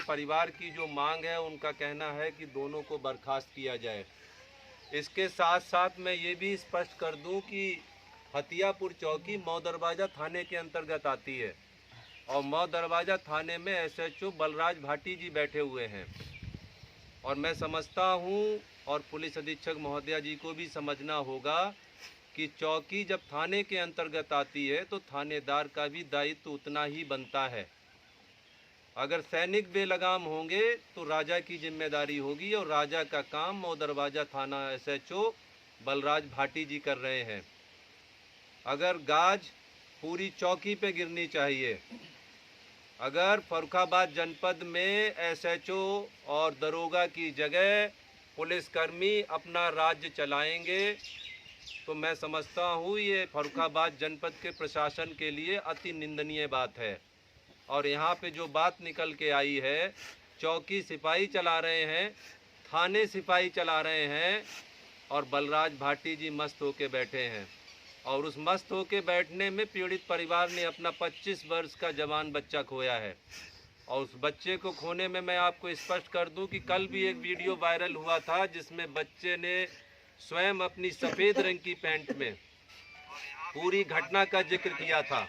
परिवार की जो मांग है, उनका कहना है कि दोनों को बर्खास्त किया जाए। इसके साथ साथ मैं ये भी स्पष्ट कर दूं कि हथियापुर चौकी मऊ दरवाज़ा थाने के अंतर्गत आती है और मऊ दरवाज़ा थाने में एसएचओ बलराज भाटी जी बैठे हुए हैं। और मैं समझता हूं और पुलिस अधीक्षक महोदया जी को भी समझना होगा कि चौकी जब थाने के अंतर्गत आती है तो थानेदार का भी दायित्व उतना ही बनता है। अगर सैनिक बेलगाम होंगे तो राजा की जिम्मेदारी होगी और राजा का काम मऊ दरवाज़ा थाना एसएचओ बलराज भाटी जी कर रहे हैं। अगर गाज पूरी चौकी पे गिरनी चाहिए, अगर फर्रुखाबाद जनपद में एसएचओ और दरोगा की जगह पुलिसकर्मी अपना राज्य चलाएंगे तो मैं समझता हूँ ये फर्रुखाबाद जनपद के प्रशासन के लिए अति निंदनीय बात है। और यहाँ पे जो बात निकल के आई है, चौकी सिपाही चला रहे हैं, थाने सिपाही चला रहे हैं और बलराज भाटी जी मस्त होके बैठे हैं। और उस मस्त होके बैठने में पीड़ित परिवार ने अपना 25 वर्ष का जवान बच्चा खोया है। और उस बच्चे को खोने में मैं आपको स्पष्ट कर दूं कि कल भी एक वीडियो वायरल हुआ था जिसमें बच्चे ने स्वयं अपनी सफ़ेद रंग की पैंट में पूरी घटना का जिक्र किया था।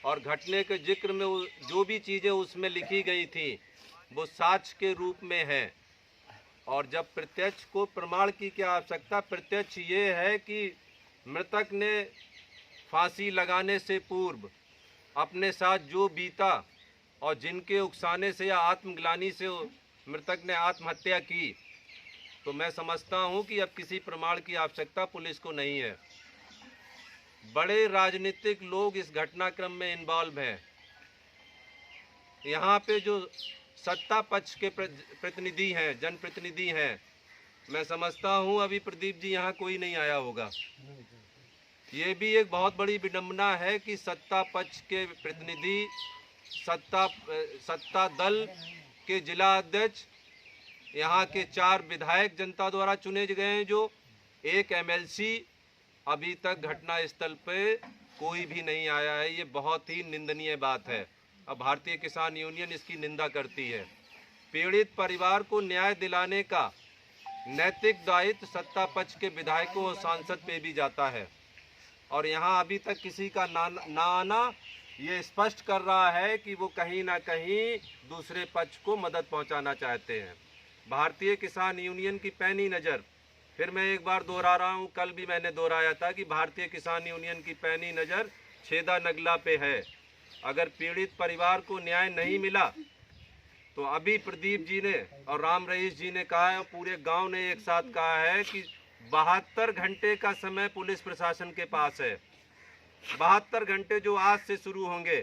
और घटने के जिक्र में जो भी चीज़ें उसमें लिखी गई थी वो साक्ष्य के रूप में है। और जब प्रत्यक्ष को प्रमाण की क्या आवश्यकता, प्रत्यक्ष ये है कि मृतक ने फांसी लगाने से पूर्व अपने साथ जो बीता और जिनके उकसाने से या आत्मग्लानि से मृतक ने आत्महत्या की, तो मैं समझता हूं कि अब किसी प्रमाण की आवश्यकता पुलिस को नहीं है। बड़े राजनीतिक लोग इस घटनाक्रम में इन्वॉल्व हैं। यहाँ पे जो सत्ता पक्ष के प्रतिनिधि हैं, जनप्रतिनिधि हैं, मैं समझता हूँ अभी प्रदीप जी यहाँ कोई नहीं आया होगा। ये भी एक बहुत बड़ी विडंबना है कि सत्ता पक्ष के प्रतिनिधि, सत्ता दल के जिला अध्यक्ष, यहाँ के 4 विधायक जनता द्वारा चुने गए हैं, जो एक एमएलसी, अभी तक घटनास्थल पे कोई भी नहीं आया है। ये बहुत ही निंदनीय बात है। अब भारतीय किसान यूनियन इसकी निंदा करती है। पीड़ित परिवार को न्याय दिलाने का नैतिक दायित्व सत्ता पक्ष के विधायकों और सांसद पे भी जाता है। और यहाँ अभी तक किसी का ना आना ये स्पष्ट कर रहा है कि वो कहीं ना कहीं दूसरे पक्ष को मदद पहुँचाना चाहते हैं। भारतीय किसान यूनियन की पैनी नज़र, फिर मैं एक बार दोहरा रहा हूँ, कल भी मैंने दोहराया था कि भारतीय किसान यूनियन की पैनी नज़र छेदा नगला पे है। अगर पीड़ित परिवार को न्याय नहीं मिला तो अभी प्रदीप जी ने और राम रईस जी ने कहा है, पूरे गांव ने एक साथ कहा है कि 72 घंटे का समय पुलिस प्रशासन के पास है। 72 घंटे जो आज से शुरू होंगे,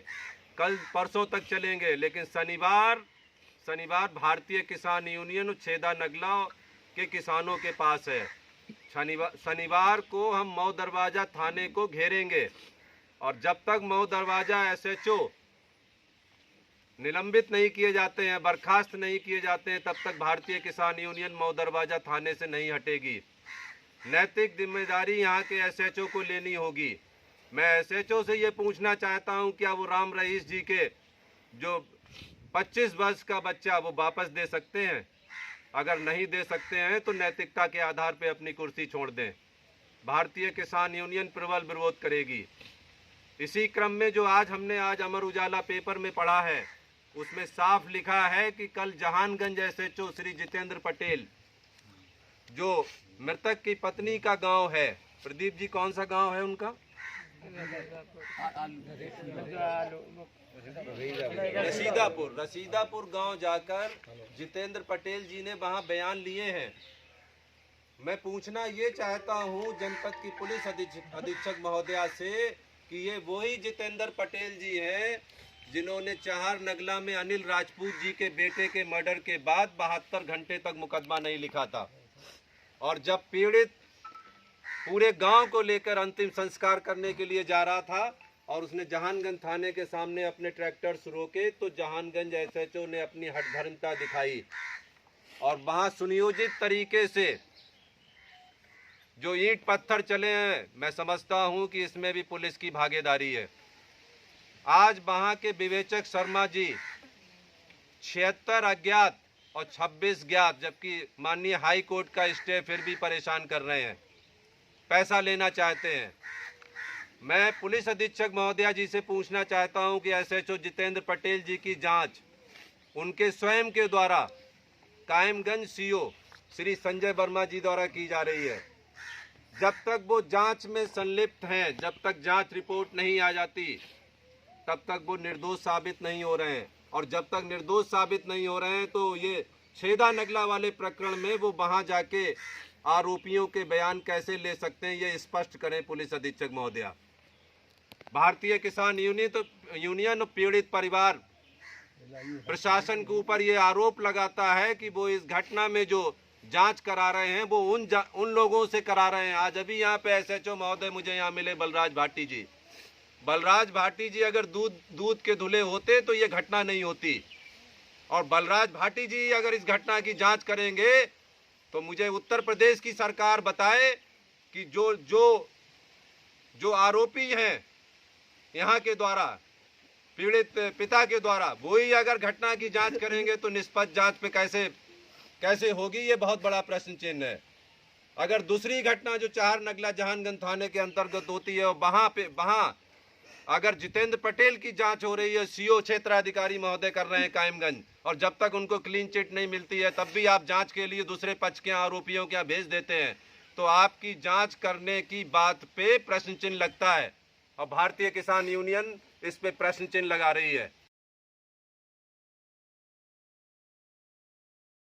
कल परसों तक चलेंगे, लेकिन शनिवार भारतीय किसान यूनियन छेदा नगला के किसानों के पास है। शनिवार को हम मऊ दरवाज़ा थाने को घेरेंगे और जब तक मऊ दरवाज़ा एसएचओ निलंबित नहीं किए जाते हैं, बर्खास्त नहीं किए जाते हैं, तब तक भारतीय किसान यूनियन मऊ दरवाज़ा थाने से नहीं हटेगी। नैतिक जिम्मेदारी यहाँ के एसएचओ को लेनी होगी। मैं एसएचओ से ये पूछना चाहता हूँ, क्या वो राम रईस जी के जो 25 वर्ष का बच्चा वो वापस दे सकते हैं? अगर नहीं दे सकते हैं तो नैतिकता के आधार पर अपनी कुर्सी छोड़ दें। भारतीय किसान यूनियन प्रबल विरोध करेगी। इसी क्रम में जो हमने आज अमर उजाला पेपर में पढ़ा है, उसमें साफ लिखा है कि कल जहानगंज एसएचओ श्री जितेंद्र पटेल, जो मृतक की पत्नी का गांव है, प्रदीप जी कौन सा गांव है उनका? रसीदापुर गांव जाकर जितेंद्र पटेल जी ने वहां बयान लिए हैं। मैं पूछना ये चाहता हूं जनपद की पुलिस अधीक्षक महोदया से कि ये वही जितेंद्र पटेल जी हैं जिन्होंने चार नगला में अनिल राजपूत जी के बेटे के मर्डर के बाद 72 घंटे तक मुकदमा नहीं लिखा था, और जब पीड़ित पूरे गांव को लेकर अंतिम संस्कार करने के लिए जा रहा था और उसने जहानगंज थाने के सामने अपने ट्रैक्टर्स रोके, तो जहानगंज एसएचओ ने अपनी हठधर्मिता दिखाई और वहां सुनियोजित तरीके से जो ईंट पत्थर चले हैं, मैं समझता हूं कि इसमें भी पुलिस की भागीदारी है। आज वहां के विवेचक शर्मा जी 76 अज्ञात और 26 ज्ञात, जबकि माननीय हाई कोर्ट का स्टे फिर भी परेशान कर रहे हैं, पैसा लेना चाहते हैं। मैं पुलिस अधीक्षक महोदया जी से पूछना चाहता हूं कि एसएचओ जितेंद्र पटेल जी की जांच उनके स्वयं के द्वारा कायमगंज सीओ श्री संजय वर्मा जी द्वारा की जा रही है। जब तक वो जांच में संलिप्त हैं, जब तक जांच रिपोर्ट नहीं आ जाती, तब तक वो निर्दोष साबित नहीं हो रहे हैं। और जब तक निर्दोष साबित नहीं हो रहे हैं तो ये छेदा नगला वाले प्रकरण में वो वहां जाके आरोपियों के बयान कैसे ले सकते हैं, ये स्पष्ट करें पुलिस अधीक्षक महोदया। भारतीय किसान यूनियन पीड़ित परिवार प्रशासन के ऊपर ये आरोप लगाता है कि वो इस घटना में जो जांच करा रहे हैं वो उन लोगों से करा रहे हैं। आज अभी यहाँ पे एसएचओ महोदय मुझे यहाँ मिले, बलराज भाटी जी। बलराज भाटी जी अगर दूध के धुले होते तो ये घटना नहीं होती। और बलराज भाटी जी अगर इस घटना की जांच करेंगे तो मुझे उत्तर प्रदेश की सरकार बताए कि जो आरोपी हैं यहाँ के द्वारा, पीड़ित पिता के द्वारा, वो ही अगर घटना की जांच करेंगे तो निष्पक्ष जांच पे कैसे होगी, ये बहुत बड़ा प्रश्न चिन्ह है। अगर दूसरी घटना जो चार नगला जहानगंज थाने के अंतर्गत होती है, वहां अगर जितेंद्र पटेल की जांच हो रही है, सीओ क्षेत्राधिकारी महोदय कर रहे हैं कायमगंज, और जब तक उनको क्लीन चिट नहीं मिलती है तब भी आप जांच के लिए दूसरे पक्ष के आरोपियों के यहाँ भेज देते हैं, तो आपकी जांच करने की बात पे प्रश्न चिन्ह लगता है। और भारतीय किसान यूनियन इस पे प्रश्न चिन्ह लगा रही है।